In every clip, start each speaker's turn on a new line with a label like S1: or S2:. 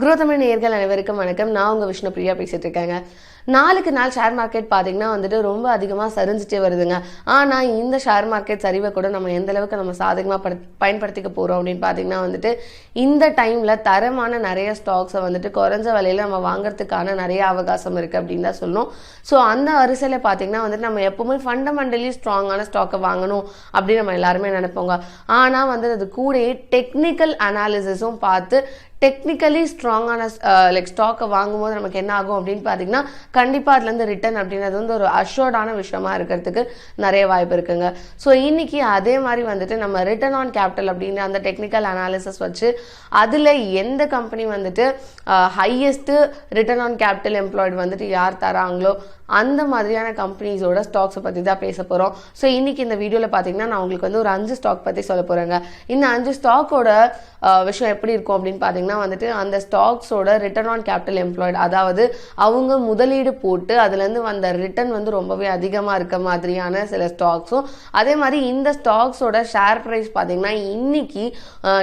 S1: Growth நேயர்கள் அனைவருக்கும் வணக்கம். நான் உங்க விஷ்ணு பிரியா பேசிட்டு இருக்கேங்க. நாளுக்கு நாள் ஷேர் மார்க்கெட் பாத்தீங்கன்னா வந்துட்டு ரொம்ப அதிகமா சரிஞ்சிட்டே வருதுங்க. ஆனா இந்த ஷேர் மார்க்கெட் சரிவை கூட நம்ம எந்த அளவுக்கு நம்ம சாதகமா பயன்படுத்திக்க போறோம் அப்படின்னு பாத்தீங்கன்னா வந்துட்டு இந்த டைம்ல தரமான நிறைய ஸ்டாக்ஸை வந்துட்டு குறைஞ்ச விலையில நம்ம வாங்குறதுக்கான நிறைய அவகாசம் இருக்கு அப்படின்னு தான் சொல்லணும். ஸோ அந்த வரிசையில பாத்தீங்கன்னா வந்துட்டு நம்ம எப்பவுமே ஃபண்டமெண்டலி ஸ்ட்ராங்கான ஸ்டாக்கை வாங்கணும் அப்படின்னு நம்ம எல்லாருமே நினைப்போங்க. ஆனா வந்து அது கூட டெக்னிக்கல் அனாலிசிஸும் பார்த்து டெக்னிக்கலி ஸ்ட்ராங்கான ஸ்டாக்கை வாங்கும்போது நமக்கு என்ன ஆகும் அப்படின்னு பார்த்தீங்கன்னா கண்டிப்பாக அதுலேருந்து ரிட்டர்ன் அப்படின்றது வந்து ஒரு அஷ்யூர்டான விஷயமா இருக்கிறதுக்கு நிறைய வாய்ப்பு இருக்குங்க. ஸோ இன்னைக்கு அதே மாதிரி வந்துட்டு நம்ம ரிட்டர்ன் ஆன் கேபிட்டல் அப்படின்னு அந்த டெக்னிக்கல் அனாலிசிஸ் வச்சு அதில் எந்த கம்பெனி வந்துட்டு highest return on capital employed வந்துட்டு யார் தராங்களோ அந்த மாதிரியான கம்பெனிஸோட ஸ்டாக்ஸை பற்றி தான் பேச போகிறோம். ஸோ இன்னைக்கு இந்த வீடியோவில் பார்த்தீங்கன்னா நான் உங்களுக்கு வந்து ஒரு 5 ஸ்டாக் பற்றி சொல்ல போகிறேங்க. இந்த 5 ஸ்டாக்கோட விஷயம் எப்படி இருக்கும் அப்படின்னு பார்த்தீங்கன்னா வந்துட்டு அந்த ஸ்டாக்ஸோட ரிட்டர்ன் ஆன் கேபிட்டல் எம்ப்ளாய்டு, அதாவது அவங்க முதலீடு போட்டு அதுலேருந்து வந்த ரிட்டர்ன் வந்து ரொம்பவே அதிகமாக இருக்க மாதிரியான சில ஸ்டாக்ஸும், அதே மாதிரி இந்த ஸ்டாக்ஸோட ஷேர் ப்ரைஸ் பார்த்தீங்கன்னா இன்னைக்கு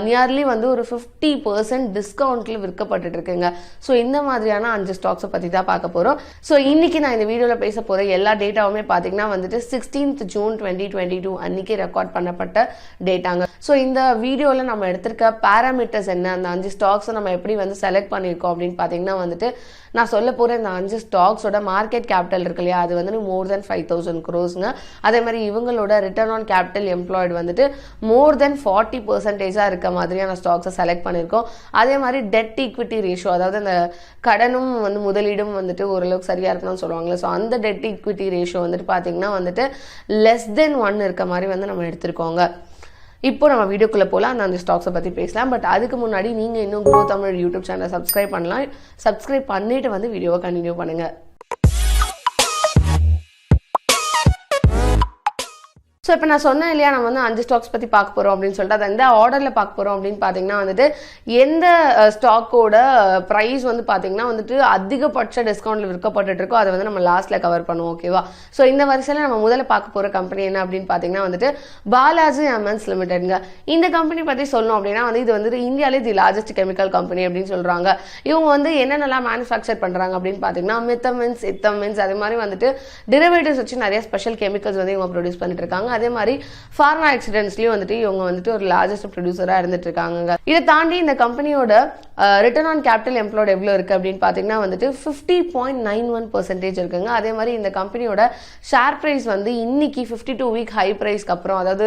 S1: நியர்லி வந்து ஒரு 50% டிஸ்கவுண்ட்டில் விற்கப்பட்டு இருக்குங்க. ஸோ இந்த மாதிரியான 5 ஸ்டாக்ஸை பற்றி தான் பார்க்க போகிறோம். ஸோ இன்னைக்கு நான் இந்த வீடியோவில் பேச போகிற எல்லா டேட்டாவுமே பார்த்தீங்கன்னா வந்துட்டு 16th June 2022 அன்னைக்கு ரெக்கார்ட் பண்ணப்பட்ட டேட்டாங்க. ஸோ இந்த வீடியோவில் நம்ம எடுத்திருக்க பேராமீட்டர்ஸ் என்ன, அந்த 5 ஸ்டாக்ஸை நம்ம எப்படி வந்து செலக்ட் பண்ணியிருக்கோம் அப்படின்னு பார்த்தீங்கன்னா வந்துட்டு நான் சொல்ல போகிற இந்த 5 ஸ்டாக்ஸோட மார்க்கெட் கேபிட்டல் இருக்கு இல்லையா, அது வந்து more than 5,000 crores. அதே மாதிரி இவங்களோட ரிட்டர்ன் ஆன் கேபிட்டல் எம்ப்ளாய்டு வந்துட்டு more than 40% இருக்க மாதிரியான ஸ்டாக்ஸை செலக்ட் பண்ணியிருக்கோம். அதே மாதிரி டெட் ஈக்விட்டி ரேஷியோ, அதாவது அந்த கடனும் வந்து முதலீடும் வந்துட்டு ஓரளவுக்கு சரியா இருக்கணும்னு சொல்லுவாங்களே, ஸோ அந்த டெட் ஈக்விட்டி ரேஷியோ வந்துட்டு பார்த்தீங்கன்னா வந்துட்டு less than 1 இருக்க மாதிரி வந்து நம்ம எடுத்திருக்கோங்க. இப்போ நம்ம வீடியோக்குள்ளே போகலாம், அந்த ஸ்டாக்ஸை பற்றி பேசலாம். பட் அதுக்கு முன்னாடி நீங்கள் இன்னும் க்ரோ தமிழ் யூடியூப் சேனலை சப்ஸ்கிரைப் பண்ணலாம். சப்ஸ்கிரைப் பண்ணிட்டு வந்து வீடியோவை கண்டினியூ பண்ணுங்கள். ஸோ இப்போ நான் சொன்னேன் இல்லையா, நம்ம வந்து 5 ஸ்டாக்ஸ் பற்றி பார்க்க போகிறோம் அப்படின்னு சொல்லிட்டு அதை எந்த ஆர்டரில் பார்க்க போகிறோம் அப்படின்னு பார்த்தீங்கன்னா வந்துட்டு எந்த ஸ்டாக்கோட ப்ரைஸ் வந்து பார்த்தீங்கன்னா வந்துட்டு அதிகபட்ச டிஸ்கவுண்ட்டில் விற்கப்பட்டு இருக்கோ அதை வந்து நம்ம லாஸ்ட்டில் கவர் பண்ணுவோம். ஓகேவா? ஸோ இந்த வரிசையில் நம்ம முதல்ல பார்க்க போகிற கம்பெனி என்ன அப்படின்னு பார்த்தீங்கன்னா வந்துட்டு பாலாஜி எம்என்ஸ் லிமிடெட்ங்க. இந்த கம்பெனி பற்றி சொல்லணும் அப்படின்னா வந்து இது வந்துட்டு இந்தியாவிலே தி லார்ஜஸ்ட் கெமிக்கல் கம்பெனி அப்படின்னு சொல்கிறாங்க. இவங்க வந்து என்னென்னலாம் மேனுஃபேக்சர் பண்ணுறாங்க அப்படின்னு பார்த்தீங்கன்னா மித்தமின்ஸ், இத்தமின்ஸ், அதே மாதிரி வந்துட்டு டெரிவேட்டிவ்ஸ் வச்சு நிறைய ஸ்பெஷல் கெமிக்கல்ஸ் வந்து இவங்க ப்ரொடியூஸ் பண்ணிட்டு இருக்காங்க. அதே மாதிரி ஃபார்மா ஆக்சிடென்ட்ஸ்லயும் வந்துட்டு இவங்க வந்துட்டு ஒரு லார்ஜஸ்ட் ப்ரொடியூசரா இருந்துட்டு இருக்காங்க. இதை தாண்டி இந்த கம்பெனியோட ரிட்டர்ன் ஆன் கேபிட்டல் எம்ப்ளாய்டு எவ்வளவு இருக்கு அப்படின்னு பாத்தீங்கன்னா வந்துட்டு 50.91% இருக்குங்க. அதே மாதிரி இந்த கம்பெனியோட ஷேர் பிரைஸ் வந்து இன்னைக்கு 52 வீக் ஹை பிரைஸ்க்கு அப்புறம், அதாவது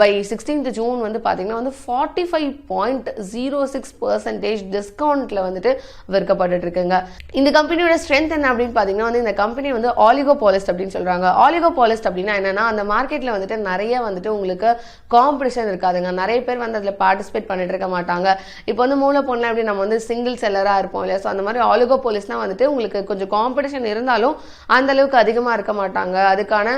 S1: பை 16th June வந்து பாத்தீங்கன்னா வந்து 45.06% டிஸ்கவுண்ட்ல வந்துட்டு விற்கப்பட்டு இருக்குங்க. இந்த கம்பெனியோட ஸ்ட்ரென்த் என்ன அப்படின்னு பாத்தீங்கன்னா வந்து இந்த கம்பெனி வந்து ஆலிகோபாலிஸ்ட் அப்படின்னு சொல்றாங்க. ஆலிகோபாலிஸ்ட் அப்படின்னா என்னன்னா அந்த மார்க்கெட்ல வந்துட்டு நிறைய வந்துட்டு உங்களுக்கு காம்படிஷன் இருக்காதுங்க. நிறைய பேர் வந்து அதுல பார்ட்டிசிபேட் பண்ணிட்டு இருக்க மாட்டாங்க. இப்போ வந்து மூலப்பொருள் அப்படி நம்ம வந்து சிங்கிள் செல்லரா இருப்போம் இல்லையா, ஸோ அந்த மாதிரி ஆலிகோபாலிஸ்னா வந்துட்டு உங்களுக்கு கொஞ்சம் காம்படிஷன் இருந்தாலும் அந்த அளவுக்கு அதிகமா இருக்க மாட்டாங்க. அதுக்கான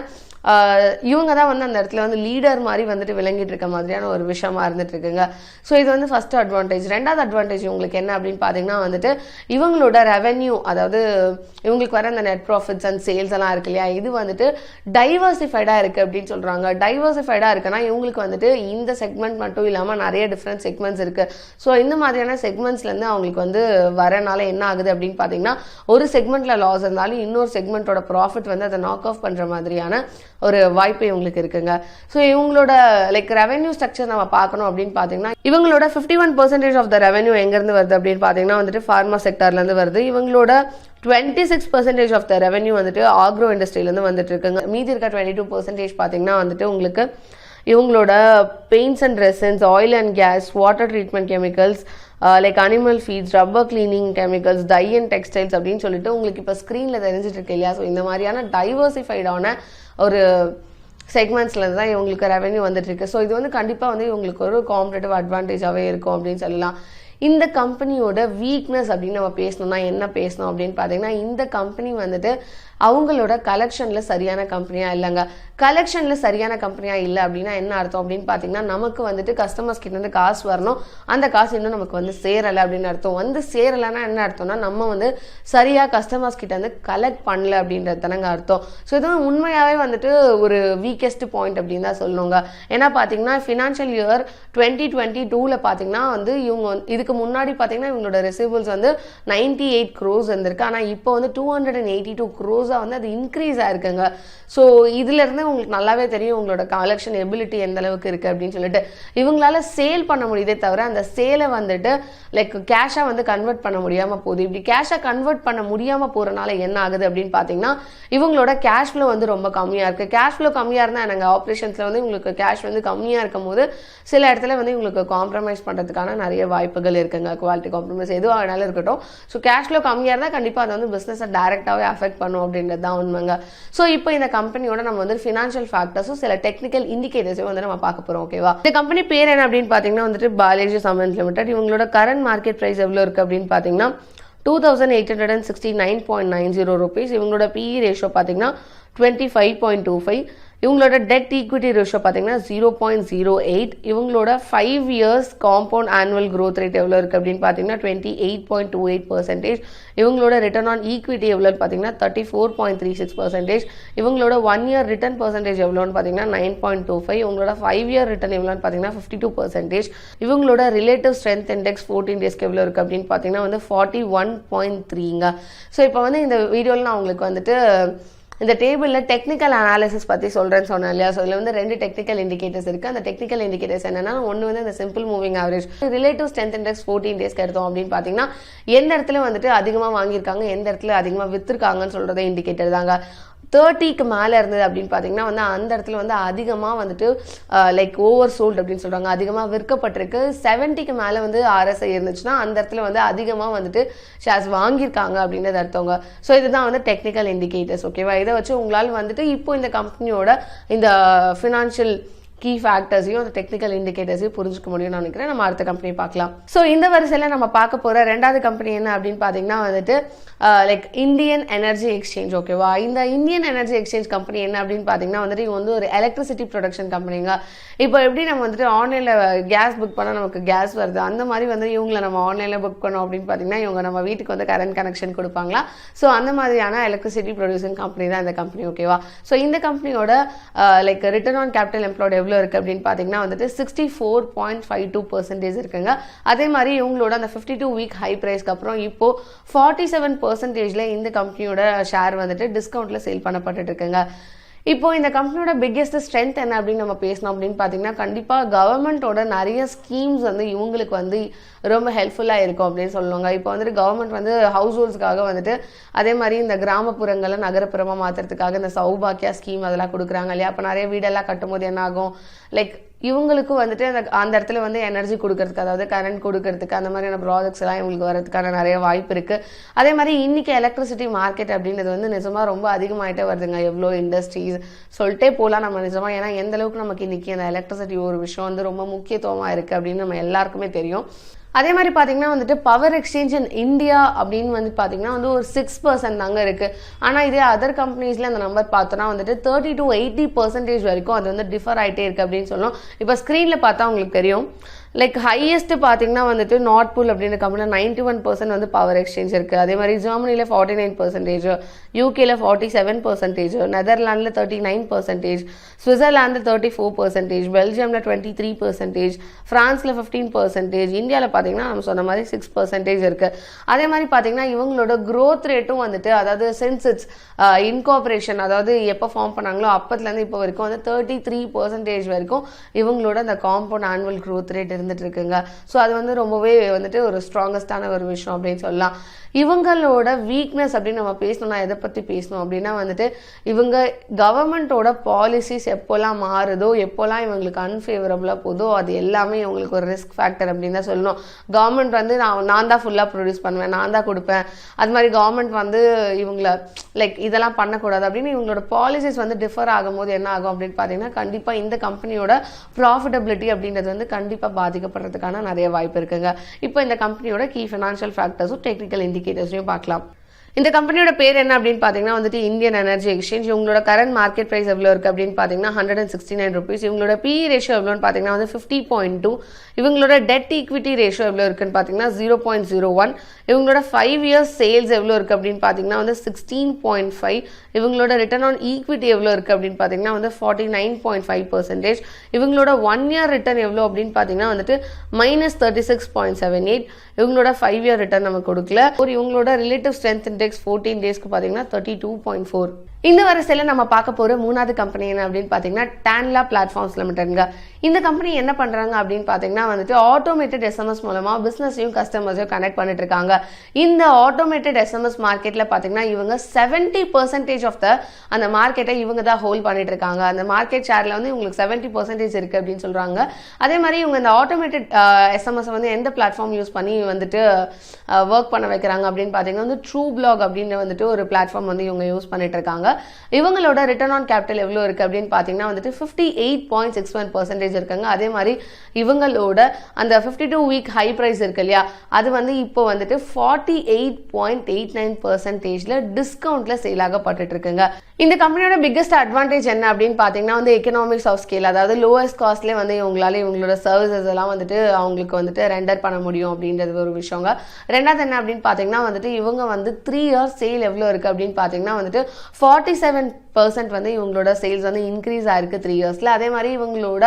S1: இவங்க தான் வந்து அந்த இடத்துல வந்து லீடர் மாதிரி வந்துட்டு விளங்கிட்டு இருக்க மாதிரியான ஒரு விஷயமா இருந்துட்டு இருக்குங்க. ஸோ இது வந்து ஃபர்ஸ்ட் அட்வான்டேஜ். ரெண்டாவது அட்வான்டேஜ் உங்களுக்கு என்ன அப்படின்னு பார்த்தீங்கன்னா வந்துட்டு இவங்களோட ரெவென்யூ, அதாவது இவங்களுக்கு வர அந்த நெட் ப்ராஃபிட்ஸ் அண்ட் சேல்ஸ் எல்லாம் இருக்கு இல்லையா, இது வந்துட்டு டைவர்சிஃபைடா இருக்கு அப்படின்னு சொல்றாங்க. டைவர்சிஃபைடா இருக்குன்னா இவங்களுக்கு வந்துட்டு இந்த செக்மெண்ட் மட்டும் இல்லாமல் நிறைய டிஃப்ரெண்ட் செக்மெண்ட்ஸ் இருக்கு. ஸோ இந்த மாதிரியான செக்மெண்ட்ஸ்ல இருந்து அவங்களுக்கு வந்து வரனால என்ன ஆகுது அப்படின்னு பார்த்தீங்கன்னா ஒரு செக்மெண்ட்ல லாஸ் இருந்தாலும் இன்னொரு செக்மெண்ட்டோட ப்ராஃபிட் வந்து அதை நாக் ஆஃப் பண்ற மாதிரியான ஒரு வாய்ப்பு இவங்களுக்கு இருக்குங்க. ஸோ இவங்களோட ரெவென்யூ ஸ்ட்ரக்சர் நம்ம பார்க்கணும் அப்படின்னு பார்த்தீங்கன்னா இவங்களோட 51% ஆஃப் த ரெவென்யூ எங்கேருந்து வருது அப்படின்னு பார்த்தீங்கன்னா வந்துட்டு ஃபார்மா செக்டர்லேருந்து வருது. இவங்களோட 26% ஆஃப் த ரெவென்யூ வந்துட்டு ஆக்ரோ இண்டஸ்ட்ரியிலேருந்து வந்துட்டு இருக்குங்க. மீதி இருக்க 22% பார்த்தீங்கன்னா வந்துட்டு உங்களுக்கு இவங்களோட paints and resins, oil and gas, water treatment chemicals, like animal feeds, rubber cleaning chemicals, dye and textiles அப்படின்னு சொல்லிட்டு உங்களுக்கு இப்போ ஸ்க்ரீனில் தெரிஞ்சிட்டு இருக்கு இல்லையா. ஸோ இந்த மாதிரியான டைவர்சிஃபைடான ஒரு செக்மெண்ட்ஸ்ல தான் இவங்களுக்கு ரெவென்யூ வந்துட்டு இருக்கு. ஸோ இது வந்து கண்டிப்பாக வந்து இவங்களுக்கு ஒரு காம்படேட்டிவ் அட்வான்டேஜாகவே இருக்கும் அப்படின்னு சொல்லலாம். இந்த கம்பெனியோட வீக்னஸ் அப்படின்னு நம்ம பேசணும்னா என்ன பேசணும் அப்படின்னு பார்த்தீங்கன்னா இந்த கம்பெனி வந்துட்டு அவங்களோட கலெக்ஷனில் சரியான கம்பெனியாக இல்லைங்க. கலெக்ஷனில் சரியான கம்பெனியாக இல்லை அப்படின்னா என்ன அர்த்தம் அப்படின்னு பார்த்தீங்கன்னா, நமக்கு வந்துட்டு கஸ்டமர்ஸ் கிட்ட இருந்து காசு வரணும், அந்த காசு இன்னும் நமக்கு வந்து சேரலை அப்படின்னு அர்த்தம். வந்து சேரலைன்னா என்ன அர்த்தம்னா, நம்ம வந்து சரியாக கஸ்டமர்ஸ் கிட்ட இருந்து கலெக்ட் பண்ணல அப்படின்றது தானங்க அர்த்தம். ஸோ இது உண்மையாகவே வந்துட்டு ஒரு வீக்கஸ்ட் பாயிண்ட் அப்படின்னு தான் சொல்லணுங்க. ஏன்னா பார்த்தீங்கன்னா ஃபினான்ஷியல் இயர் 2022 பார்த்தீங்கன்னா வந்து இவங்க இதுக்கு முன்னாடி பார்த்தீங்கன்னா இவங்களோட ரிசீவபிள்ஸ் வந்து 98 crores இருந்திருக்கு. ஆனால் இப்போ வந்து 282 crores வந்து அது இன்க்ரீஸ் ஆயிருக்குங்க. ஸோ இதுல இருந்து உங்களுக்கு நல்லாவே தெரியும் உங்களோட கலெக்ஷன் எபிலிட்டி எந்த அளவுக்கு இருக்கு அப்படின்னு சொல்லிட்டு. இவங்களால சேல் பண்ண முடியுதே தவிர அந்த சேலை வந்துட்டு லைக் கேஷா வந்து கன்வெர்ட் பண்ண முடியாம போகுது. இப்படி கேஷா கன்வெர்ட் பண்ண முடியாம போறதுனால என்ன ஆகுது அப்படின்னு பாத்தீங்கன்னா, இவங்களோட கேஷ் ஃப்ளோ வந்து ரொம்ப கம்மியா இருக்கு. கேஷ் ஃப்ளோ கம்மியா இருந்தா நாங்க ஆப்ரேஷன்ஸ்ல வந்து உங்களுக்கு கேஷ் வந்து கம்மியா இருக்கும் போது சில இடத்துல வந்து உங்களுக்கு காம்ப்ரமைஸ் பண்றதுக்கான நிறைய வாய்ப்புகள் இருக்குங்க. குவாலிட்டி காம்ப்ரமைஸ் எதுவாக வேணாலும் இருக்கட்டும். ஸோ கேஷ் ஃப்ளோ கம்மியா இருந்தா கண்டிப்பா அது வந்து பிசினஸ் டைரக்டாவே அஃபெக்ட் பண்ணும் அப்படின்றது தான் உண்மைங்க. ஸோ இப்போ இந்த கம்பெனியோட நம்ம வந்து ஃபினான்ஷியல் ஃபேக்டர்ஸும் சில டெக்னிக்கல் இண்டிகேட்டர்ஸையும் வந்து நம்ம பார்க்க போறோம். ஓகேவா? இந்த கம்பெனி பேர் என்ன அப்படின்னு பாத்தீங்கன்னா வந்துட்டு பாலாஜி சமன்ஸ் லிமிடெட். இவங்களோட கரண்ட் மார்க்கெட் பிரைஸ் எவ்வளவு இருக்கு அப்படின்னு பாத்தீங்கன்னா 2869.90 rupees. இவங்களோட PE ரேஷியோ பாத்தீங்கன்னா 25.25. இவங்களோட டெட் ஈக்விட்டி ரேஷியோ பார்த்தீங்கன்னா 0.08. இவங்களோட 5 years compound annual growth rate எவ்வளோ இருக்குது அப்படின்னு பார்த்தீங்கன்னா 28.28%. இவங்களோட ரிட்டர்ன் ஆன் ஈக்விட்டி எவ்வளோன்னு பார்த்தீங்கன்னா 34.36%. இவங்களோட 1 year ரிட்டர்ன் பர்சன்டேஜ் எவ்வளோன்னு பார்த்தீங்கன்னா 9.25. இவங்களோட 5 year ரிட்டர்ன் எவ்வளோன்னு பார்த்தீங்கன்னா 52%. இவங்களோட ரிலேட்டிவ் ஸ்ட்ரென்த் இண்டெக்ஸ் 14 daysக்கு எவ்வளோ இருக்குது அப்படின்னு பார்த்தீங்கன்னா வந்து 41.3ங்க. ஸோ இப்போ வந்து இந்த வீடியோவில் நான் உங்களுக்கு வந்துட்டு இந்த டேபிளில் டெக்னிக்கல் அனாலிசிஸ் பற்றி சொல்கிறேன்னு சொன்னேன் இல்லையா? ஸோ இதில் வந்து 2 டெக்னிக்கல் இண்டிகேட்டர்ஸ் இருக்குது. அந்த டெக்னிக்கல் இண்டிகேட்டர்ஸ் என்னன்னா, ஒன்று வந்து இந்த simple moving average, relative strength index 14 daysக்கு எடுத்தோம் அப்படின்னு பார்த்தீங்கன்னா எந்த இடத்துல வந்துட்டு அதிகமாக வாங்கியிருக்காங்க, எந்த இடத்துல அதிகமாக விற்றுருக்காங்கன்னு சொல்கிறதே இண்டிகேட்டர் தாங்க. 30க்கு மேலே இருந்தது அப்படின்னு பார்த்தீங்கன்னா வந்து அந்த இடத்துல வந்து அதிகமாக வந்துட்டு லைக் ஓவர் சோல்ட் அப்படின்னு சொல்கிறாங்க, அதிகமாக விற்கப்பட்டிருக்கு. 70க்கு மேலே வந்து RSI இருந்துச்சுன்னா அந்த இடத்துல வந்து அதிகமாக வந்துட்டு ஷேர்ஸ் வாங்கியிருக்காங்க அப்படின்றது அர்த்தங்க. ஸோ இதுதான் வந்து டெக்னிக்கல் இண்டிகேட்டர்ஸ். ஓகேவா? இதை வச்சு உங்களால் வந்துட்டு இப்போ இந்த கம்பெனியோட இந்த ஃபினான்ஷியல் கீ ஃபேக்டர்ஸையும் அந்த டெக்னிக்கல் இண்டிகேட்டர்ஸையும் புரிஞ்சுக்க முடியும்னு நினைக்கிறேன். நம்ம அடுத்த கம்பெனி பார்க்கலாம். ஸோ இந்த வரிசையில் நம்ம பார்க்க போகிற 2வது கம்பெனி என்ன அப்படின்னு பார்த்தீங்கன்னா வந்துட்டு லைக் இந்தியன் எனர்ஜி எக்ஸ்சேஞ்ச். ஓகேவா? இந்த இந்தியன் எனர்ஜி எக்ஸ்சேஞ்ச் கம்பெனி என்ன அப்படின்னு பார்த்தீங்கன்னா வந்துட்டு இவங்க வந்து ஒரு எலக்ட்ரிசிட்டி ப்ரொடக்ஷன் கம்பெனிங்க. இப்போ எப்படி நம்ம வந்துட்டு ஆன்லைனில் கேஸ் புக் பண்ணால் நமக்கு கேஸ் வருது, அந்த மாதிரி வந்து இவங்களை நம்ம ஆன்லைனில் புக் பண்ணோம் அப்படின்னு பார்த்தீங்கன்னா இவங்க நம்ம வீட்டுக்கு வந்து கரண்ட் கனெக்ஷன் கொடுப்பாங்களா? ஸோ அந்த மாதிரியான எலக்ட்ரிசிட்டி ப்ரொடியூசிங் கம்பெனி தான் இந்த கம்பெனி. ஓகேவா? ஸோ இந்த கம்பெனியோட like return on capital employed எவ்வளோ இருக்குது அப்படின்னு பார்த்தீங்கன்னா வந்துட்டு 64.52% இருக்குங்க. அதே மாதிரி இவங்களோட அந்த 52 week ஹை ப்ரைஸ்க்கு அப்புறம் இப்போ 47%ல இந்த கம்பெனியோட ஷேர் வந்துட்டு டிஸ்கவுண்ட்ல சேல் பண்ணப்பட்டு இருக்குங்க. இப்போ இந்த கம்பெனியோட பிக்கெஸ்ட் ஸ்ட்ரென்த் என்ன அப்படின்னு நம்ம பேசணும் அப்படின்னு பார்த்தீங்கன்னா கண்டிப்பாக கவர்மெண்ட்டோட நிறைய ஸ்கீம்ஸ் வந்து இவங்களுக்கு வந்து ரொம்ப ஹெல்ப்ஃபுல்லாக இருக்கும் அப்படின்னு சொல்லுவாங்க. இப்போ வந்துட்டு கவர்மெண்ட் வந்து ஹவுஸ் ஹோல்ட்ஸ்க்காக வந்துட்டு அதே மாதிரி இந்த கிராமப்புறங்களை நகரப்புறமாக மாற்றுறதுக்காக இந்த சௌபாக்கியா ஸ்கீம் அதெல்லாம் கொடுக்குறாங்க இல்லையா? அப்போ நிறைய வீடெல்லாம் கட்டும்போது என்ன ஆகும், லைக் இவங்களுக்கும் வந்துட்டு அந்த இடத்துல வந்து எனர்ஜி கொடுக்கறதுக்கு, அதாவது கரண்ட் கொடுக்கறதுக்கு, அந்த மாதிரியான ப்ராஜெக்ட்ஸ் எல்லாம் இவங்களுக்கு வரதுக்கான நிறைய வாய்ப்பு இருக்கு. அதே மாதிரி இன்னைக்கு எலக்ட்ரிசிட்டி மார்க்கெட் அப்படின்றது வந்து நிஜமா ரொம்ப அதிகமாயிட்டே வருதுங்க. எவ்வளோ இண்டஸ்ட்ரீஸ் சொல்லிட்டே போகலாம் நம்ம நிஜமா. ஏன்னா எந்த அளவுக்கு நமக்கு இன்னைக்கு அந்த எலக்ட்ரிசிட்டி ஒரு விஷயம் வந்து ரொம்ப முக்கியத்துவமாக இருக்கு அப்படின்னு நம்ம எல்லாருக்குமே தெரியும். அதே மாதிரி பார்த்தீங்கன்னா வந்துட்டு பவர் எக்ஸ்சேஞ்ச் இன் இந்தியா அப்படின்னு வந்து பார்த்தீங்கன்னா வந்து ஒரு 6% தாங்க இருக்குது. ஆனால் இதே அதர் கம்பெனிஸில் அந்த நம்பர் பார்த்தோன்னா வந்துட்டு 30 to 80% வரைக்கும் அது வந்து டிஃபர் ஆகிட்டே இருக்குது அப்படின்னு சொல்லணும். இப்போ ஸ்க்ரீனில் பார்த்தா உங்களுக்கு தெரியும். லைக் ஹையஸ்ட் பார்த்தீங்கன்னா வந்துட்டு நார்த் பூல் அப்படின்ற கம்பெனியில் 91% வந்து பவர் எக்ஸ்சேஞ்ச் இருக்குது. அதே மாதிரி ஜெர்மனியில் 49%, யூகேல 47%, நெதர்லாண்டில் 39%, சுவிட்சர்லாண்டில் 34%, பெல்ஜியமில் 23%, ஃப்ரான்ஸில் 15%, இந்தியாவில் பார்த்தீங்கன்னா நம்ம சொன்ன மாதிரி 6% இருக்குது. அதே மாதிரி பார்த்தீங்கன்னா இவங்களோட க்ரோத் ரேட்டும் வந்துட்டு, அதாவது சின்ஸ் இட்ஸ் இன்கார்பரேஷன், அதாவது எப்போ ஃபார்ம் பண்ணாங்களோ அப்பத்துலேருந்து இப்போ வரைக்கும் வந்து 33% வரைக்கும் இவங்களோட அந்த காம்பவுண்ட் ஆனுவல் க்ரோத் ரேட் இருந்துட்டு இருக்குங்க. ஸோ அது வந்து ரொம்பவே வந்துட்டு ஒரு ஸ்ட்ராங்கஸ்டான ஒரு விஷயம் அப்படின்னு சொல்லலாம். இவங்களோட வீக்னஸ் அப்படின்னு நம்ம பேசணும்னா எதை பற்றி பேசணும் அப்படின்னா வந்துட்டு இவங்க கவர்மெண்ட்டோட பாலிசிஸ் எப்போல்லாம் மாறுதோ, எப்போல்லாம் இவங்களுக்கு அன்ஃபேவரபுளாக போதோ அது எல்லாமே இவங்களுக்கு ஒரு ரிஸ்க் ஃபேக்டர் அப்படின்னு தான் சொல்லணும். கவர்மெண்ட் வந்து நான் தான் ஃபுல்லாக ப்ரொடியூஸ் பண்ணுவேன், நான் தான் கொடுப்பேன், அது மாதிரி கவர்மெண்ட் வந்து இவங்களை லைக் இதெல்லாம் பண்ணக்கூடாது அப்படின்னு இவங்களோட பாலிசிஸ் வந்து டிஃபர் ஆகும்போது என்ன ஆகும் அப்படின்னு பார்த்தீங்கன்னா கண்டிப்பாக இந்த கம்பெனியோட ப்ராஃபிட்டபிலிட்டி அப்படின்றது வந்து கண்டிப்பாக பாதிக்கப்படுறதுக்கான நிறைய வாய்ப்பு இருக்குங்க. இப்போ இந்த கம்பெனியோட கீ ஃபினான்ஷியல் ஃபேக்டர்ஸும் டெக்னிக்கல் இண்டிகேட்டர்ஸையும் பார்க்கலாம். இந்த கம்பெனியோட பேர் என்ன அப்படின்னு பார்த்தீங்கன்னா வந்துட்டு இந்தியன் எனர்ஜி எக்ஸ்சேஞ்ச். இவங்களோட கரண்ட் மார்க்கெட் பிரைஸ் எவ்வளோ இருக்குது அப்படின்னு பார்த்தீங்கன்னா 169 rupees. இவங்களோட PE ரேஷியோ எவ்வளோன்னு பார்த்தீங்கன்னா வந்து 50.2. இவங்களோட டெட் ஈக்விட்டி ரேஷியோ எவ்வளோ இருக்குன்னு பார்த்தீங்கன்னா 0.01. இவங்களோட 5 years சேல்ஸ் எவ்வளோ இருக்குது அப்படின்னு பார்த்தீங்கன்னா வந்து 16.5. இவங்களோட ரிட்டர்ன் ஆன் ஈக்விட்டி எவ்வளோ இருக்குது அப்படின்னு பார்த்தீங்கன்னா வந்து 49.5%. இவங்களோட 1 year ரிட்டர்ன் எவ்வளோ அப்படின்னு பார்த்தீங்கன்னா வந்துட்டு -36.78. இவங்களோட 5 year ரிட்டர்ன் நம்ம கொடுக்கல. இவங்களோட ரிலேட்டிவ் ஸ்ட்ரென்த் இண்டெக்ஸ் 14 daysக்கு பார்த்தீங்கன்னா 32.4. இந்த வரிசையில் நம்ம பார்க்க போகிற மூணாவது கம்பெனி என்ன அப்படின்னு பார்த்தீங்கன்னா டான்லா பிளாட்ஃபார்ம்ஸ் லிமிடெட்ங்க. இந்த கம்பெனி என்ன பண்ணுறாங்க அப்படின்னு பார்த்தீங்கன்னா வந்துட்டு ஆட்டோமேட்டட் எஸ்எம்எஸ் மூலமாக பிஸ்னஸையும் கஸ்டமர்ஸையும் கனெக்ட் பண்ணிட்டு இருக்காங்க. இந்த ஆட்டோமேட்டட் எஸ்எம்எஸ் மார்க்கெட்டில் பார்த்தீங்கன்னா இவங்க 70% ஆஃப் த அந்த மார்க்கெட்டை இவங்க தான் ஹோல்ட் பண்ணிட்டு இருக்காங்க. அந்த மார்க்கெட் ஷேரில் வந்து இவங்களுக்கு 70% இருக்குது அப்படின்னு சொல்கிறாங்க. அதே மாதிரி இவங்க இந்த ஆட்டோமேட்டட் எஸ்எம்எஸ் வந்து எந்த பிளாட்ஃபார்ம் யூஸ் பண்ணி வந்துட்டு ஒர்க் பண்ண வைக்கிறாங்க அப்படின்னு பார்த்தீங்கன்னா வந்து ட்ரூ பிளாக் அப்படின்னு வந்துட்டு ஒரு பிளாட்ஃபார்ம் வந்து இவங்க யூஸ் பண்ணிட்டு இருக்காங்க. இவங்களோட ரிட்டர்ன் ஆன் கேபிட்டல் எவ்வளோ இருக்கு அப்படின்னு பார்த்தீங்கன்னா வந்துட்டு 58.61% இருக்குங்க. அதே மாதிரி இவங்களோட அந்த 52 வீக் ஹை பிரைஸ் இருக்கு இல்லையா, அது வந்து இப்போ வந்துட்டு 48.89% டிஸ்கவுண்ட்ல சேல் ஆகப்பட்டு இருக்குங்க. இந்த கம்பெனியோட பிக்கஸ்ட் அட்வான்டேஜ் என்ன அப்படின்னு பார்த்தீங்கன்னா வந்து எக்கனாமிக்ஸ் ஆஃப் ஸ்கேல், அதாவது லோவஸ்ட் காஸ்ட்லேயே வந்து இவங்களோட சர்வீசஸ் எல்லாம் வந்துட்டு அவங்களுக்கு வந்துட்டு ரெண்டர் பண்ண முடியும் அப்படின்றது ஒரு விஷயங்க. ரெண்டாவது என்ன அப்படின்னு பார்த்தீங்கன்னா வந்துட்டு இவங்க வந்து 3 years சேல் எவ்வளோ இருக்குது அப்படின்னு பார்த்தீங்கன்னா வந்துட்டு 47% வந்து இவங்களோட சேல்ஸ் வந்து இன்க்ரீஸ் ஆயிருக்கு 3 yearsல. அதே மாதிரி இவங்களோட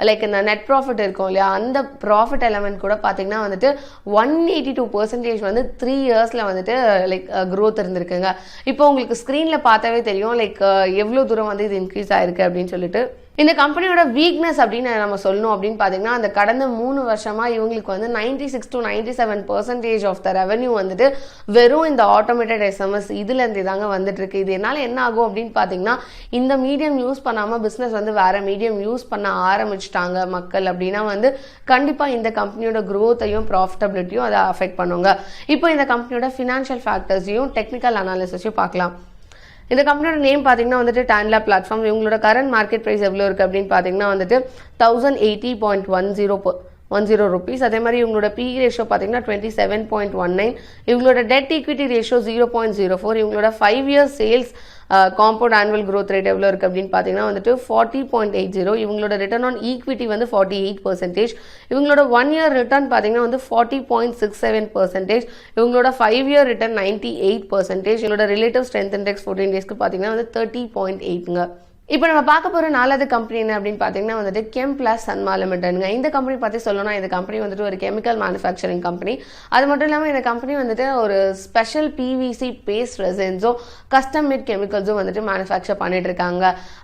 S1: லைக் இந்த நெட் ப்ராஃபிட் இருக்கும் இல்லையா, அந்த ப்ராஃபிட் எலமெண்ட் கூட பார்த்தீங்கன்னா வந்துட்டு 182% வந்து 3 yearsல வந்துட்டு லைக் க்ரோத் இருந்திருக்குங்க. இப்போ உங்களுக்கு ஸ்க்ரீனில் பார்த்தாவே தெரியும் லைக் எவ்வளோ தூரம் வந்து இது இன்க்ரீஸ் ஆயிருக்கு அப்படின்னு சொல்லிட்டு. இந்த கம்பெனியோட வீக்னஸ் அப்படின்னு நம்ம சொல்லணும் அப்படின்னு பார்த்தீங்கன்னா அந்த கடந்த 3 வருஷமா இவங்களுக்கு வந்து 96 to 97% ஆஃப் த ரெவன்யூ வந்துட்டு வெறும் இந்த ஆட்டோமேட்டட் எஸ்எம்எஸ் இதுலேருந்து தாங்க வந்துட்டு இருக்கு. இது என்னால் என்ன ஆகும் அப்படின்னு பார்த்தீங்கன்னா இந்த மீடியம் யூஸ் பண்ணாமல் பிஸ்னஸ் வந்து வேற மீடியம் யூஸ் பண்ண ஆரம்பிச்சிட்டாங்க மக்கள் அப்படின்னா வந்து கண்டிப்பாக இந்த கம்பெனியோட க்ரோத்தையும் ப்ராஃபிட்டபிலிட்டியும் அதை அஃபெக்ட் பண்ணுங்க. இப்போ இந்த கம்பெனியோட ஃபினான்ஷியல் ஃபேக்டர்ஸையும் டெக்னிக்கல் அனாலிசிஸையும் பார்க்கலாம். இந்த கம்பெனியோட நேம் பார்த்தீங்கன்னா வந்துட்டு டான்லா பிளாட்ஃபார்ம். இவங்களோட கரண்ட் மார்க்கெட் ப்ரைஸ் எவ்வளோ இருக்குது அப்படின்னு பார்த்தீங்கன்னா வந்துட்டு 1080.10 rupees. அதே மாதிரி இவங்களோட PE ரேஷியோ பார்த்தீங்கன்னா 27.19. இவங்களோட டெட் ஈக்விட்டி ரேஷியோ 0.04. இவங்களோட 5 years sales compound annual growth rate எவ்வளோ இருக்குது அப்படின்னு பார்த்தீங்கன்னா வந்துட்டு 40.80. இவங்களோட ரிட்டர்ன் ஆன் ஈக்விட்டி வந்து 48%. இவங்களோட 1 year ரிட்டர்ன் பார்த்தீங்கன்னா வந்து 40.67%. இவங்களோட 5 year ரிட்டர்ன் 98%. இவங்களோட ரிலேட்டிவ் ஸ்ட்ரென்த் இண்டெக்ஸ் 14 daysக்கு பார்த்தீங்கன்னா வந்து 30.8ங்க. இப்போ நம்ம பார்க்க போகிற 4வது கம்பெனி என்ன அப்படின்னு பார்த்தீங்கன்னா வந்துட்டு கெம் பிளஸ் சன்மா லிமிடெட்ங்க. இந்த கம்பெனி பற்றி சொல்லணும்னா இந்த கம்பெனி வந்துட்டு ஒரு கெமிக்கல் மேனுஃபேக்சரிங் கம்பெனி. அது மட்டும் இல்லாமல் இந்த கம்பெனி வந்துட்டு ஒரு ஸ்பெஷல் PVC பேஸ்ட் ரெசின்ஸும் கஸ்டம் மேட் கெமிக்கல்ஸும் வந்துட்டு மேனுஃபேக்சர் பண்ணிட்டு இருக்காங்க.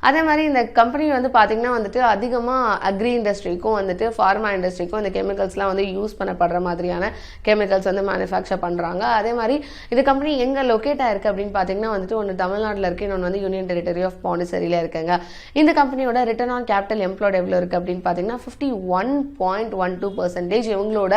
S1: அதே மாதிரி இந்த கம்பெனி வந்து பார்த்தீங்கன்னா வந்துட்டு அதிகமாக அக்ரி இண்டஸ்ட்ரிக்கும் வந்துட்டு ஃபார்மா இண்டஸ்ட்ரிக்கும் இந்த கெமிக்கல்ஸ்லாம் வந்து யூஸ் பண்ணப்படுற மாதிரியான கெமிக்கல்ஸ் வந்து மேனுஃபேக்சர் பண்ணுறாங்க. அதே மாதிரி இந்த கம்பெனி எங்கே லொக்கேட் ஆயிருக்கு அப்படின்னு பார்த்தீங்கன்னா வந்துட்டு ஒன்று தமிழ்நாட்டில் இருக்குது, இன்னொன்று வந்து யூனியன் டெரிட்டரி ஆஃப் பாண்டிச்சேரியில் இருக்குது. இந்த கம்பெனியோட ரிட்டர்ன் ஆன் கேபிட்டல் எம்ப்ளாய்ட் எவ்வளோ இருக்கு அப்படின்னு பார்த்தீங்கன்னா 51.12%. இவங்களோட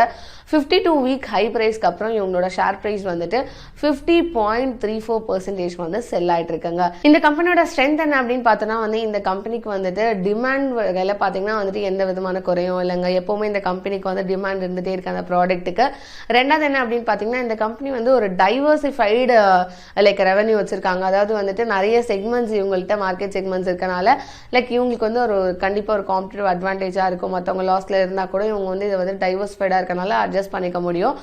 S1: 52 வீக் ஹை பிரைஸ்க்கு அப்புறம் இவங்களோட ஷேர் பிரைஸ் வந்துட்டு 50.34% வந்து செல் ஆயிட்டு இருக்காங்க. இந்த கம்பெனியோட ஸ்ட்ரென்த் என்ன அப்படின்னு பார்த்தோன்னா வந்து இந்த கம்பெனிக்கு வந்துட்டு டிமாண்ட் வகையில் பார்த்தீங்கன்னா வந்துட்டு எந்த விதமான குறையும் இல்லைங்க. எப்பவுமே இந்த கம்பெனிக்கு வந்து டிமாண்ட் இருந்துகிட்டே இருக்கு அந்த ப்ராடக்ட்டுக்கு. ரெண்டாவது என்ன அப்படின்னு பார்த்தீங்கன்னா இந்த கம்பெனி வந்து ஒரு டைவர்சிஃபைடு லைக் ரெவன்யூ வச்சிருக்காங்க. அதாவது வந்துட்டு நிறைய செக்மெண்ட்ஸ் இவங்கள்ட்ட மார்க்கெட் செக்மெண்ட்ஸ் இருக்கனால லைக் இவங்களுக்கு வந்து ஒரு கண்டிப்பாக ஒரு காம்படிட்டிவ் அட்வான்டேஜாக இருக்கும். மற்றவங்க லாஸ்ல இருந்தால் கூட இவங்க வந்து இதை வந்து டைவர்ஸ்ஃபைடாக இருக்கனால அட்ஜஸ்ட் பண்ணிக்க முடியும்.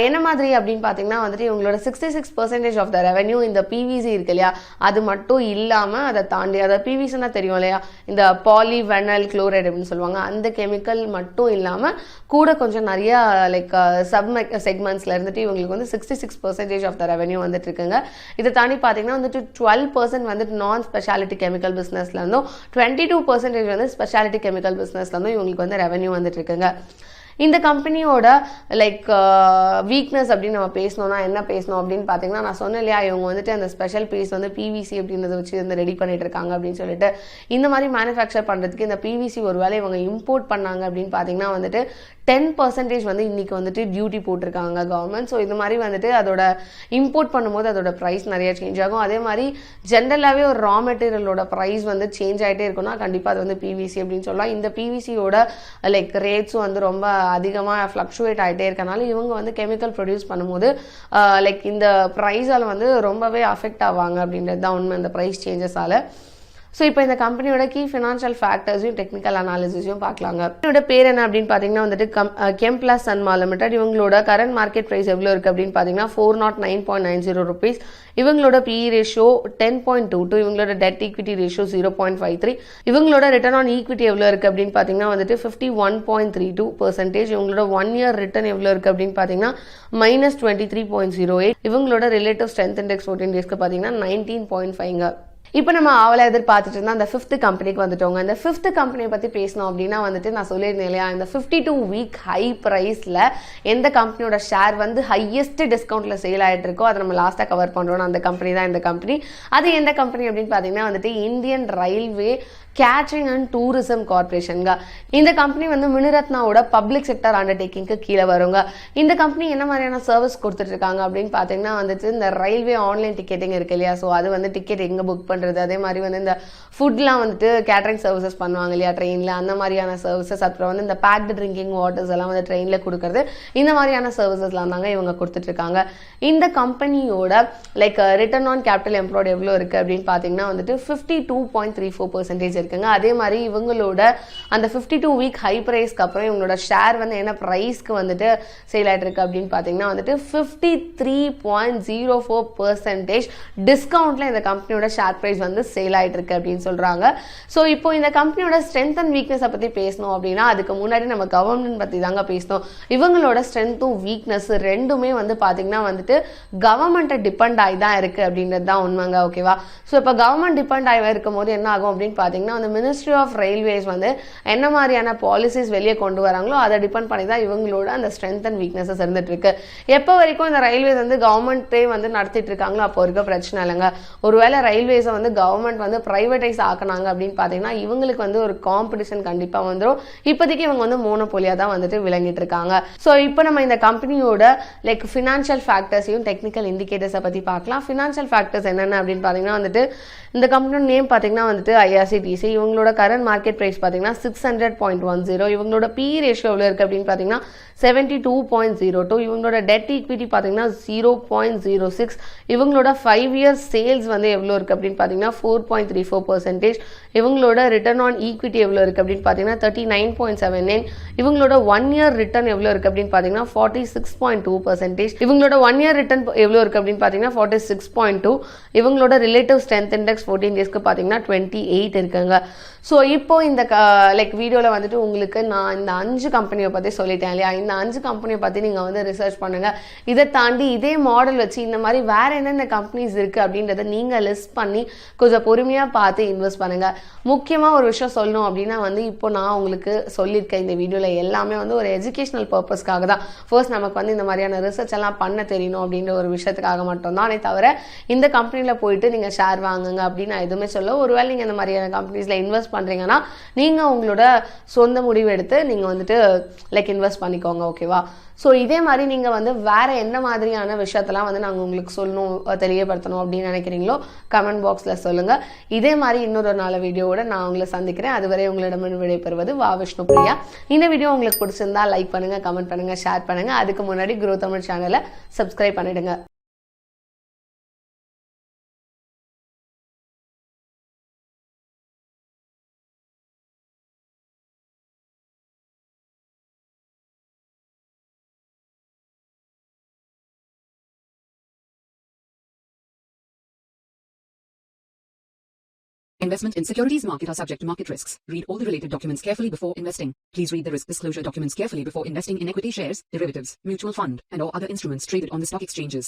S1: என்ன மாதிரி அப்படின்னு பார்த்தீங்கன்னா வந்துட்டு இவங்களோட 66% ஆஃப் த ரெவன்யூ இந்த PVC இருக்கு இல்லையா, அது மட்டும் இல்லாமல் அதை தாண்டி அதை PVCனா தெரியும் இல்லையா, இந்த பாலிவெனல் குளோரைடு அப்படின்னு சொல்லுவாங்க, அந்த கெமிக்கல் மட்டும் இல்லாமல் கூட கொஞ்சம் நிறைய லைக் சப் செக்மெண்ட்ஸ்ல இருந்துட்டு இவங்களுக்கு வந்து 66% ஆஃப் த ரெவன்யூ வந்துட்டு இருக்குங்க. இதை தாண்டி பார்த்தீங்கன்னா வந்துட்டு 12% வந்துட்டு நான் ஸ்பெஷாலிட்டி கெமிக்கல் பிஸ்னஸ்ல இருந்தும் 22% வந்து ஸ்பெஷாலிட்டி கெமிக்கல் பிஸ்னஸ்ல இருந்தும் இவங்களுக்கு வந்து ரெவன்யூ வந்துட்டு இருக்குங்க. இந்த கம்பெனியோட லைக் வீக்னஸ் அப்படின்னு நம்ம பேசணும்னா என்ன பேசணும் அப்படின்னு பார்த்தீங்கன்னா நான் சொன்னேன் இல்லையா, இவங்க வந்துட்டு அந்த ஸ்பெஷல் பீஸ் வந்து PVC அப்படின்றத வச்சு வந்து ரெடி பண்ணிட்டு இருக்காங்க அப்படின்னு சொல்லிட்டு. இந்த மாதிரி மேனுஃபேக்சர் பண்ணுறதுக்கு இந்த PVC ஒரு வேளை இவங்க இம்போர்ட் பண்ணாங்க அப்படின்னு பார்த்தீங்கன்னா வந்துட்டு 10% வந்து இன்னைக்கு வந்துட்டு டியூட்டி போட்டிருக்காங்க கவர்மெண்ட். ஸோ இது மாதிரி வந்துட்டு அதோட இம்போர்ட் பண்ணும்போது அதோட ப்ரைஸ் நிறைய சேஞ்ச் ஆகும். அதே மாதிரி ஜென்ரலாகவே ஒரு ரா மெட்டீரியலோட ப்ரைஸ் வந்து சேஞ்ச் ஆகிட்டே இருக்குன்னா கண்டிப்பாக அது வந்து பிவிசி அப்படின்னு சொல்லலாம். இந்த பிவிசியோட லைக் ரேட்ஸும் வந்து ரொம்ப அதிகமாக ஃப்ளக்சுவேட் ஆகிட்டே இருக்கனால இவங்க வந்து கெமிக்கல் ப்ரொடியூஸ் பண்ணும்போது லைக் இந்த ப்ரைஸால் வந்து ரொம்பவே அஃபெக்ட் ஆவாங்க அப்படின்றது தான் உண்மை இந்த ப்ரைஸ் சேஞ்சஸால். ஸோ இப்போ இந்த கம்பெனியோட கீ ஃபினான்ஷியல் ஃபேக்டர்ஸையும் டெக்னிக்கல் அனாலிசிஸையும் பார்க்கலாங்க. இதோட பேர் என்ன அப்படின்னு பார்த்தீங்கன்னா வந்துட்டு கெம்ப்ளஸ் சன்மா லிமிடெட். இவங்களோட கரண்ட் மார்க்கெட் ப்ரைஸ் எவ்வளோ இருக்குது அப்படின்னு பார்த்தீங்கன்னா 409.90 rupees. இவங்களோட PE ரேஷியோ 10.22. இவங்களோட டெட் ஈக்விட்டி ரேஷியோ 0.53. இவங்களோட ரிட்டர்ன் ஆன் ஈக்விட்டி எவ்வளோ இருக்குது அப்படின்னு பார்த்தீங்கன்னா வந்துட்டு 51.32%. இவங்களோட 1 year ரிட்டர்ன் எவ்வளோ இருக்குது அப்படின்னு பார்த்தீங்கன்னா -23.08. இவங்களோட ரிலேட்டிவ் ஸ்ட்ரென்த் இண்டெக்ஸ் 14 டேஸ்க்கு பார்த்தீங்கன்னா 19.5. இப்போ நம்ம ஆவலை எதிர்பார்த்துட்டு இருந்தால் அந்த 5th கம்பெனிக்கு வந்துட்டோங்க. இந்த 5th கம்பெனியை பற்றி பேசணும் அப்படின்னா வந்துட்டு நான் சொல்லியிருந்தேன் இல்லையா, இந்த 52 week ஹை ப்ரைஸில் எந்த கம்பெனியோட ஷேர் வந்து ஹையஸ்ட் டிஸ்கவுண்ட்டில் சேல் ஆகிட்டு இருக்கோ அதை நம்ம லாஸ்ட்டாக கவர் பண்ணுறோம். அந்த கம்பெனி தான் இந்த கம்பெனி. அது எந்த கம்பெனி அப்படின்னு பார்த்தீங்கன்னா வந்துட்டு Indian railway catering and tourism கார்பரேஷனுங்க. இந்த கம்பெனி வந்து மினிரத்னாவோட பப்ளிக் செக்டர் அண்டர்டேக்கிங்க்கு கீழே வருங்க. இந்த கம்பெனி என்ன மாதிரியான சர்வீஸ் கொடுத்துட்டு இருக்காங்க அப்படின்னு பார்த்தீங்கன்னா வந்துட்டு இந்த ரயில்வே ஆன்லைன் டிக்கெட்டிங் இருக்கு இல்லையா, ஸோ அது வந்து டிக்கெட் எங்கே புக் பண்ணுறது, அதே மாதிரி வந்து இந்த ஃபுட்லாம் வந்துட்டு கேட்டரிங் சர்வீசஸ் பண்ணுவாங்க இல்லையா ட்ரெயினில், அந்த மாதிரியான சர்வீசஸ். அப்புறம் வந்து இந்த பேக்டு ட்ரிங்கிங் வாட்டர்ஸ் எல்லாம் வந்து ட்ரெயினில் கொடுக்குறது, இந்த மாதிரியான சர்வீசஸ்லாம் தாங்க இவங்க கொடுத்துட்டு இருக்காங்க. இந்த கம்பெனியோட like return on capital employed எவ்வளோ இருக்குது அப்படின்னு பார்த்தீங்கன்னா வந்துட்டு 52.34% இருக்குங்க. அதே மாதிரி இவங்களோட அந்த 52 week ஹை பிரைஸ்க்கு அப்புறம் இவங்களோட ஷேர் வந்து என்ன பிரைஸ்க்கு வந்துட்டு சேல் ஆயிட்டு இருக்கு அப்படின்னு பார்த்தீங்கன்னா வந்துட்டு 53.04% டிஸ்கவுண்ட்ல இந்த கம்பெனியோட ஷேர் பிரைஸ் வந்து சேல் ஆயிட்டு இருக்கு அப்படின்னு சொல்றாங்க. ஸோ இப்போ இந்த கம்பெனியோட ஸ்ட்ரென்த் அண்ட் வீக்னஸ் பத்தி பேசணும் அப்படின்னா அதுக்கு முன்னாடி நம்ம கவர்மெண்ட் பத்தி தாங்க பேசணும். இவங்களோட ஸ்ட்ரென்த்தும் வீக்னஸ் ரெண்டுமே வந்து பாத்தீங்கன்னா வந்துட்டு கவர்மெண்ட்டை டிபெண்ட் ஆகி தான் இருக்கு அப்படின்றது தான் உண்மைங்க. ஓகேவா? ஸோ இப்போ கவர்மெண்ட் டிபெண்ட் ஆகி இருக்கும் போது என்ன ஆகும் அப்படின்னு பார்த்தீங்கன்னா அந்த மினிஸ்ட்ரி ஆஃப் ரயில்வேஸ் வந்து என்ன மாதிரியான பாலிசிஸ் வெளியே கொண்டு வராங்களோ அதை டிபெண்ட் பண்ணி தான் இவங்களோட அந்த ஸ்ட்ரென்த் அண்ட் வீக்னஸஸ் இருந்துட்டு இருக்கு. எப்போ வரைக்கும் இந்த ரயில்வேஸ் வந்து கவர்மெண்ட்டே வந்து நடத்திட்டு இருக்காங்களோ அப்போ இருக்க பிரச்சனை இல்லைங்க. ஒருவேளை ரயில்வேஸை வந்து கவர்மெண்ட் வந்து பிரைவேட்டைஸ் ஆக்கினாங்க அப்படின்னு பார்த்தீங்கன்னா இவங்களுக்கு வந்து ஒரு காம்படிஷன் கண்டிப்பாக வந்துடும். இப்போதைக்கு இவங்க வந்து மோனோபோலியா தான் வந்துட்டு விளங்கிட்டு இருக்காங்க. ஸோ இப்போ நம்ம இந்த கம்பெனியோட லைக் ஃபினான்ஷியல் ஃபேக்டர்ஸையும் டெக்னிக்கல் இண்டிகேட்டர்ஸை பற்றி பார்க்கலாம். ஃபினான்ஷியல் ஃபேக்டர்ஸ் என்னென்ன அப்படின்னு பார்த்தீங்கன்னா வந்துட்டு இந்த கம்பெனியோட நேம் பார்த்தீங்கன்னா வந்துட்டு IRCTC. இவங்களோட கரண்ட் மார்க்கெட் பிரைஸ் பார்த்தீங்கன்னா 600.10. இவங்களோட PE ரேஷியோ எவ்வளோ இருக்குது அப்படின்னு பார்த்தீங்கன்னா 72.02. இவங்களோட டெட் ஈக்விட்டி பார்த்தீங்கன்னா 0.06. இவங்களோட 5 year சேல்ஸ் வந்து எவ்வளோ இருக்குது அப்படின்னு பார்த்தீங்கன்னா 4.34%. இவங்களோட ரிட்டர்ன் ஆன் ஈக்விட்டி எவ்வளோ இருக்குது அப்படின்னு பார்த்தீங்கன்னா 39.79. இவங்களோட 1 year ரிட்டர்ன் எவ்வளோ இருக்குது அப்படின்னு பார்த்தீங்கன்னா 46.2%. இவங்களோட 1 year ரிட்டர்ன் எவ்வளோ இருக்குது அப்படின்னு பார்த்தீங்கன்னா 46.2. இவங்களோட ரிலேட்டிவ் ஸ்ட்ரென்த் இண்டெக்ஸ் 14 டேஸ்க்கு பார்த்தீங்கன்னா 28 இருக்குங்க. ஸோ இப்போ இந்த லைக் வீடியோவில் வந்துட்டு உங்களுக்கு நான் இந்த 5 கம்பெனியை பற்றி சொல்லிட்டேன் இல்லையா, இந்த 5 கம்பெனியை பற்றி நீங்கள் வந்து ரிசர்ச் பண்ணுங்கள். இதை தாண்டி இதே மாடல் வச்சு இந்த மாதிரி வேறு என்னென்ன கம்பெனிஸ் இருக்குது அப்படின்றத நீங்கள் லிஸ்ட் பண்ணி கொஞ்சம் பொறுமையாக பார்த்து இன்வெஸ்ட் பண்ணுங்கள். முக்கியமாக ஒரு விஷயம் சொல்லணும் அப்படின்னா வந்து இப்போ நான் உங்களுக்கு சொல்லியிருக்கேன் இந்த வீடியோவில் எல்லாமே வந்து ஒரு எஜுகேஷனல் பர்பஸ்க்காக தான். ஃபர்ஸ்ட் நமக்கு வந்து இந்த மாதிரியான ரிசர்ச் எல்லாம் பண்ண தெரியணும் அப்படின்ற ஒரு விஷயத்துக்காக மட்டும்தானே தவிர இந்த கம்பெனியில் போயிட்டு நீங்கள் ஷேர் வாங்குங்க அப்படின்னு நான் எதுவுமே சொல்ல. ஒருவேளை நீங்கள் இந்த மாதிரியான கம்பெனிஸில் இன்வெஸ்ட் பண்ணுறீங்கன்னா நீங்கள் உங்களோட சொந்த முடிவு எடுத்து நீங்கள் வந்துட்டு லைக் இன்வெஸ்ட் பண்ணிக்கோங்க. ஓகேவா? ஸோ இதே மாதிரி நீங்கள் வந்து வேறு என்ன மாதிரியான விஷயத்தெல்லாம் வந்து நாங்கள் உங்களுக்கு சொல்லணும் தெரியப்படுத்தணும் அப்படின்னு நினைக்கிறீங்களோ கமெண்ட் பாக்ஸில் சொல்லுங்கள். இதே மாதிரி இன்னொரு நாள் வீடியோவோட நான் உங்களை சந்திக்கிறேன். அதுவரை உங்களிடமிருந்து விடைபெறுவது வா விஷ்ணு பிரியா. இந்த வீடியோ உங்களுக்கு பிடிச்சிருந்தா லைக் பண்ணுங்கள், கமெண்ட் பண்ணுங்கள், ஷேர் பண்ணுங்கள். அதுக்கு முன்னாடி Groww தமிழ் சேனலை சப்ஸ்கிரைப் பண்ணிடுங்க.
S2: Investment in securities market are subject to market risks. Read all the related documents carefully before investing. Please read the risk disclosure documents carefully before investing in equity shares, derivatives, mutual fund, and or other instruments traded on the stock exchanges.